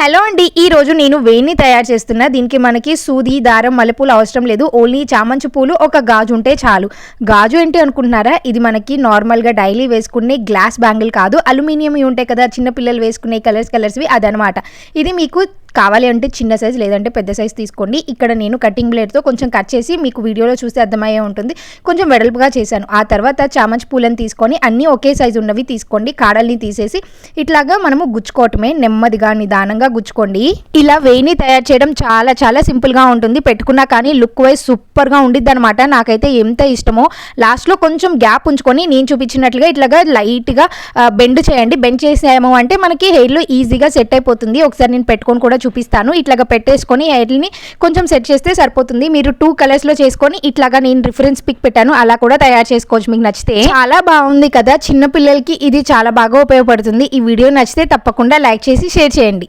Hello అండి, ఈ రోజు నేను వేణి తయారు చేస్తున్నా. దీనికి మనకి సూది, దారం, మల్లెపూలు అవసరం లేదు. ఓన్లీ చామంతి పూలు, ఒక గాజు ఉంటే చాలు. గాజు ఏంటి అనుకుంటున్నారా? ఇది మనకి నార్మల్గా డైలీ వేసుకునే గ్లాస్ బ్యాంగిల్ కాదు, అల్యూమినియం ఉంటాయి కదా చిన్న పిల్లలు వేసుకునే కలర్స్వి అదనమాట. ఇది మీకు కావాలి అంటే చిన్న సైజ్ లేదంటే పెద్ద సైజ్ తీసుకోండి. ఇక్కడ నేను కటింగ్ బ్లేడ్తో కొంచెం కట్ చేసి మీకు వీడియోలో చూస్తే అర్థమయ్యే ఉంటుంది, కొంచెం వెడల్పుగా చేశాను. ఆ తర్వాత చామంతి పూలను తీసుకొని అన్నీ ఒకే సైజు ఉన్నవి తీసుకోండి. కాడల్ని తీసేసి ఇట్లాగా మనము గుచ్చుకోవటమే, నెమ్మదిగా నిదానంగా గుచ్చుకోండి. ఇలా వేణి తయారు చేయడం చాలా చాలా సింపుల్గా ఉంటుంది. పెట్టుకున్నా కానీ లుక్ వైజ్ సూపర్గా ఉండిద్ది అనమాట. నాకైతే ఎంత ఇష్టమో. లాస్ట్లో కొంచెం గ్యాప్ ఉంచుకొని నేను చూపించినట్లుగా ఇట్లాగా లైట్గా బెండ్ చేయండి. బెండ్ చేసాము అంటే మనకి హెయిర్లో ఈజీగా సెట్ అయిపోతుంది. ఒకసారి నేను పెట్టుకొని కూడా చూపిస్తాను. ఇట్లాగా పెట్టేసుకొని హెయిర్ని కొంచెం సెట్ చేస్తే సరిపోతుంది. మీరు 2 కలర్స్లో చేసుకొని ఇట్లాగా నేను రిఫరెన్స్ పిక్ పెట్టాను, అలా కూడా తయారు చేసుకోవచ్చు మీకు నచ్చితే. చాలా బాగుంది కదా, చిన్న పిల్లలకి ఇది చాలా బాగా ఉపయోగపడుతుంది. ఈ వీడియో నచ్చితే తప్పకుండా లైక్ చేసి షేర్ చేయండి.